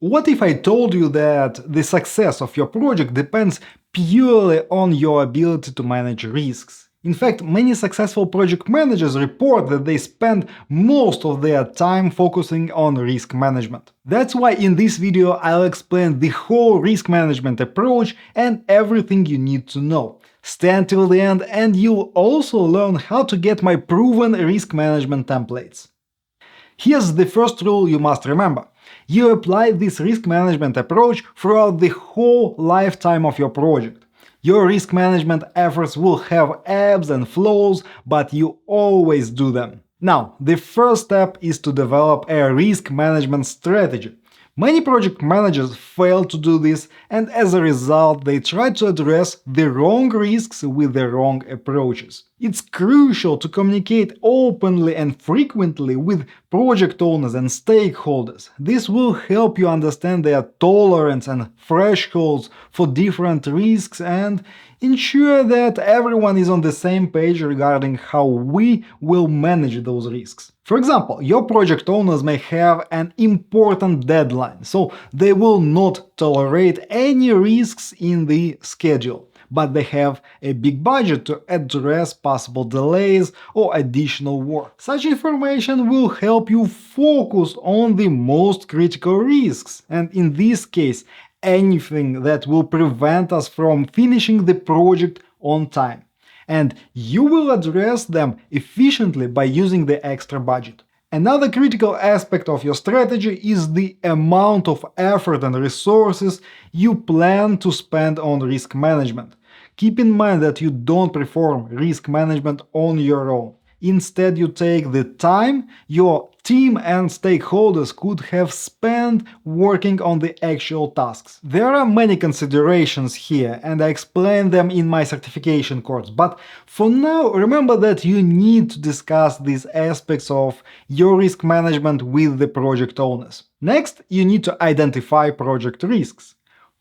What if I told you that the success of your project depends purely on your ability to manage risks? In fact, many successful project managers report that they spend most of their time focusing on risk management. That's why in this video I'll explain the whole risk management approach and everything you need to know. Stay until the end and you'll also learn how to get my proven risk management templates. Here's the first rule you must remember. You apply this risk management approach throughout the whole lifetime of your project. Your risk management efforts will have ebbs and flows, but you always do them. Now, the first step is to develop a risk management strategy. Many project managers fail to do this, and as a result, they try to address the wrong risks with the wrong approaches. It's crucial to communicate openly and frequently with project owners and stakeholders. This will help you understand their tolerance and thresholds for different risks and ensure that everyone is on the same page regarding how we will manage those risks. For example, your project owners may have an important deadline, so they will not tolerate any risks in the schedule. But they have a big budget to address possible delays or additional work. Such information will help you focus on the most critical risks, and in this case, anything that will prevent us from finishing the project on time. And you will address them efficiently by using the extra budget. Another critical aspect of your strategy is the amount of effort and resources you plan to spend on risk management. Keep in mind that you don't perform risk management on your own. Instead, you take the time your team and stakeholders could have spent working on the actual tasks. There are many considerations here, and I explain them in my certification course, but for now, remember that you need to discuss these aspects of your risk management with the project owners. Next, you need to identify project risks.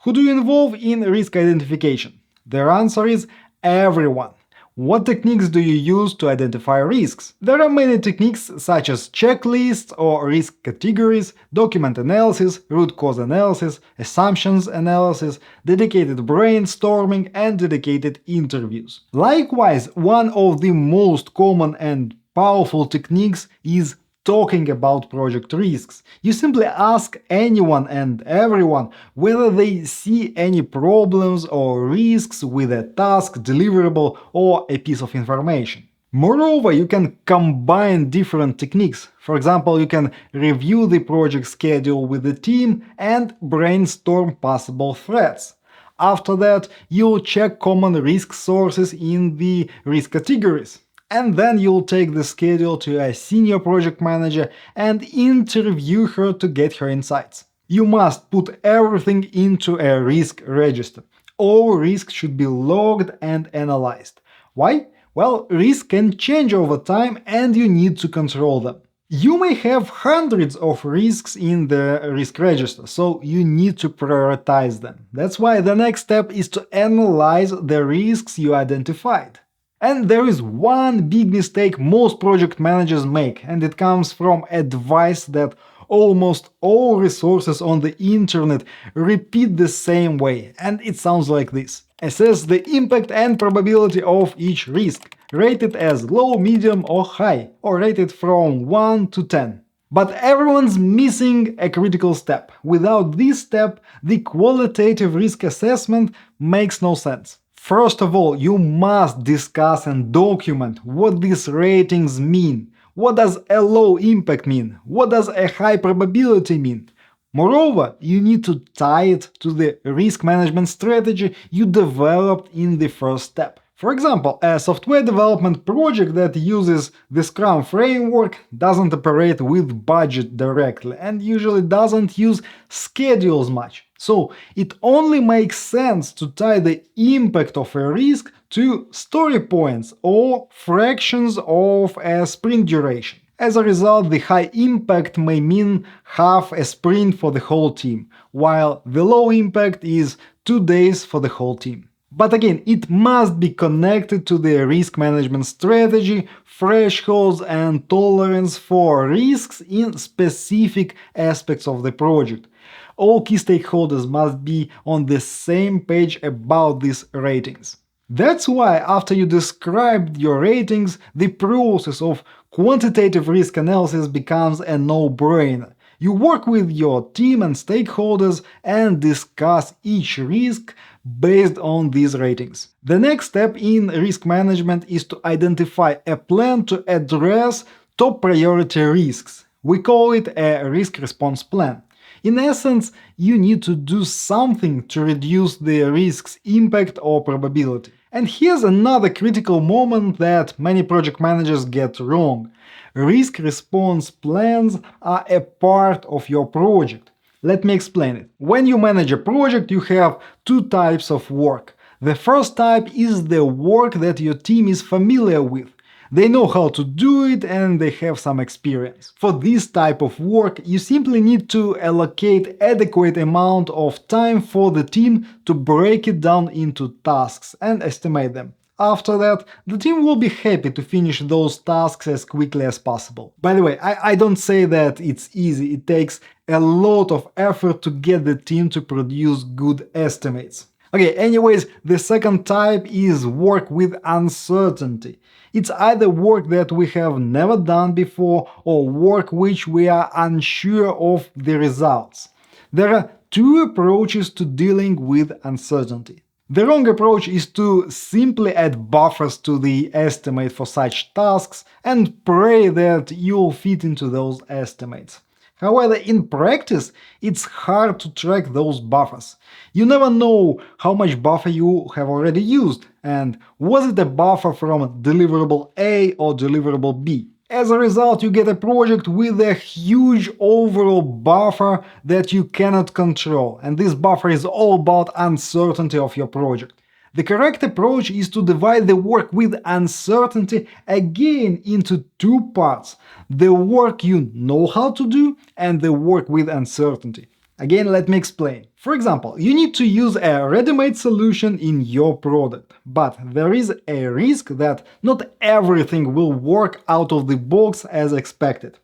Who do you involve in risk identification? Their answer is everyone. What techniques do you use to identify risks? There are many techniques such as checklists or risk categories, document analysis, root cause analysis, assumptions analysis, dedicated brainstorming, and dedicated interviews. Likewise, one of the most common and powerful techniques is talking about project risks. You simply ask anyone and everyone whether they see any problems or risks with a task, deliverable, or a piece of information. Moreover, you can combine different techniques. For example, you can review the project schedule with the team and brainstorm possible threats. After that, you'll check common risk sources in the risk categories. And then you'll take the schedule to a senior project manager and interview her to get her insights. You must put everything into a risk register. All risks should be logged and analyzed. Why? Well, risks can change over time and you need to control them. You may have hundreds of risks in the risk register, so you need to prioritize them. That's why the next step is to analyze the risks you identified. And there is one big mistake most project managers make, and it comes from advice that almost all resources on the internet repeat the same way, and it sounds like this. Assess the impact and probability of each risk, rate it as low, medium or high, or rate it from 1 to 10. But everyone's missing a critical step. Without this step, the qualitative risk assessment makes no sense. First of all, you must discuss and document what these ratings mean. What does a low impact mean? What does a high probability mean? Moreover, you need to tie it to the risk management strategy you developed in the first step. For example, a software development project that uses the Scrum framework doesn't operate with budget directly and usually doesn't use schedules much. So it only makes sense to tie the impact of a risk to story points or fractions of a sprint duration. As a result, the high impact may mean half a sprint for the whole team, while the low impact is 2 days for the whole team. But again, it must be connected to the risk management strategy, thresholds, and tolerance for risks in specific aspects of the project. All key stakeholders must be on the same page about these ratings. That's why, after you described your ratings, the process of quantitative risk analysis becomes a no-brainer. You work with your team and stakeholders and discuss each risk based on these ratings. The next step in risk management is to identify a plan to address top priority risks. We call it a risk response plan. In essence, you need to do something to reduce the risk's impact or probability. And here's another critical moment that many project managers get wrong. Risk response plans are a part of your project. Let me explain it. When you manage a project, you have two types of work. The first type is the work that your team is familiar with. They know how to do it and they have some experience. For this type of work, you simply need to allocate adequate amount of time for the team to break it down into tasks and estimate them. After that, the team will be happy to finish those tasks as quickly as possible. By the way, I don't say that it's easy. It takes a lot of effort to get the team to produce good estimates. Okay, anyways, the second type is work with uncertainty. It's either work that we have never done before or work which we are unsure of the results. There are two approaches to dealing with uncertainty. The wrong approach is to simply add buffers to the estimate for such tasks and pray that you'll fit into those estimates. However, in practice, it's hard to track those buffers. You never know how much buffer you have already used, and was it a buffer from deliverable A or deliverable B? As a result, you get a project with a huge overall buffer that you cannot control, and this buffer is all about uncertainty of your project. The correct approach is to divide the work with uncertainty again into two parts: the work you know how to do and the work with uncertainty. Again, let me explain. For example, you need to use a ready-made solution in your product, but there is a risk that not everything will work out of the box as expected.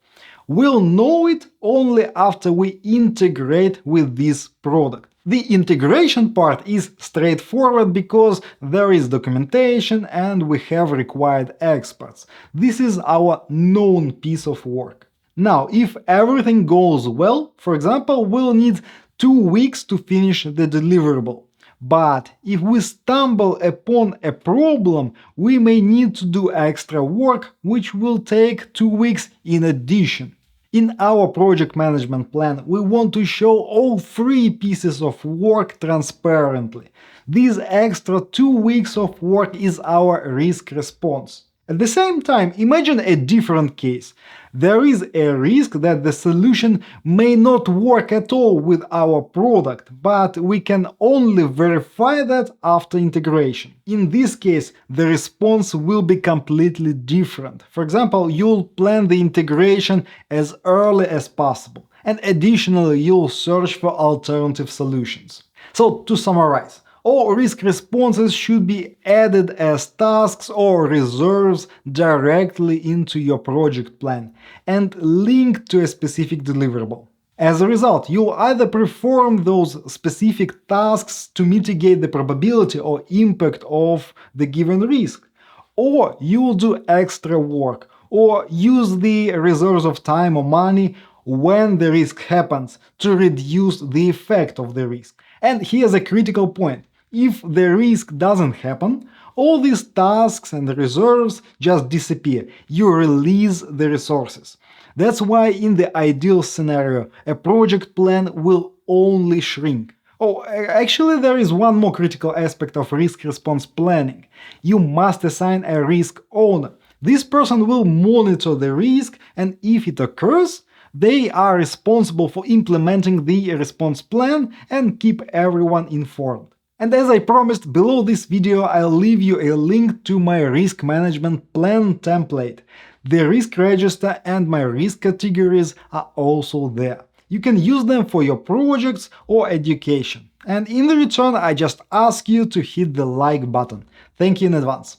We'll know it only after we integrate with this product. The integration part is straightforward because there is documentation and we have required experts. This is our known piece of work. Now, if everything goes well, for example, we'll need 2 weeks to finish the deliverable. But if we stumble upon a problem, we may need to do extra work, which will take 2 weeks in addition. In our project management plan, we want to show all 3 pieces of work transparently. This extra 2 weeks of work is our risk response. At the same time, imagine a different case. There is a risk that the solution may not work at all with our product, but we can only verify that after integration. In this case, the response will be completely different. For example, you'll plan the integration as early as possible, and additionally, you'll search for alternative solutions. So, to summarize, all risk responses should be added as tasks or reserves directly into your project plan and linked to a specific deliverable. As a result, you'll either perform those specific tasks to mitigate the probability or impact of the given risk, or you'll do extra work, or use the reserves of time or money when the risk happens to reduce the effect of the risk. And here's a critical point. If the risk doesn't happen, all these tasks and reserves just disappear. You release the resources. That's why in the ideal scenario, a project plan will only shrink. Oh, actually there is one more critical aspect of risk response planning. You must assign a risk owner. This person will monitor the risk, and if it occurs, they are responsible for implementing the response plan and keep everyone informed. And as I promised, below this video I'll leave you a link to my risk management plan template. The risk register and my risk categories are also there. You can use them for your projects or education. And in return, I just ask you to hit the like button. Thank you in advance.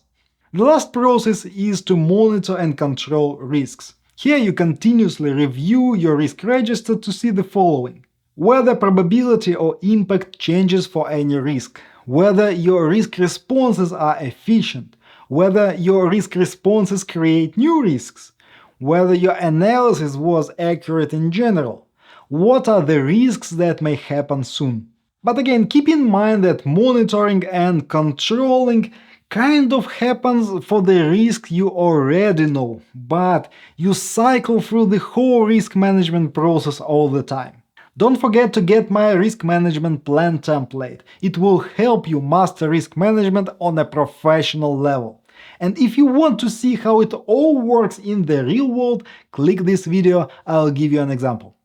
The last process is to monitor and control risks. Here you continuously review your risk register to see the following: whether probability or impact changes for any risk, whether your risk responses are efficient, whether your risk responses create new risks, whether your analysis was accurate in general, what are the risks that may happen soon. But again, keep in mind that monitoring and controlling kind of happens for the risk you already know, but you cycle through the whole risk management process all the time. Don't forget to get my risk management plan template. It will help you master risk management on a professional level. And if you want to see how it all works in the real world, click this video, I'll give you an example.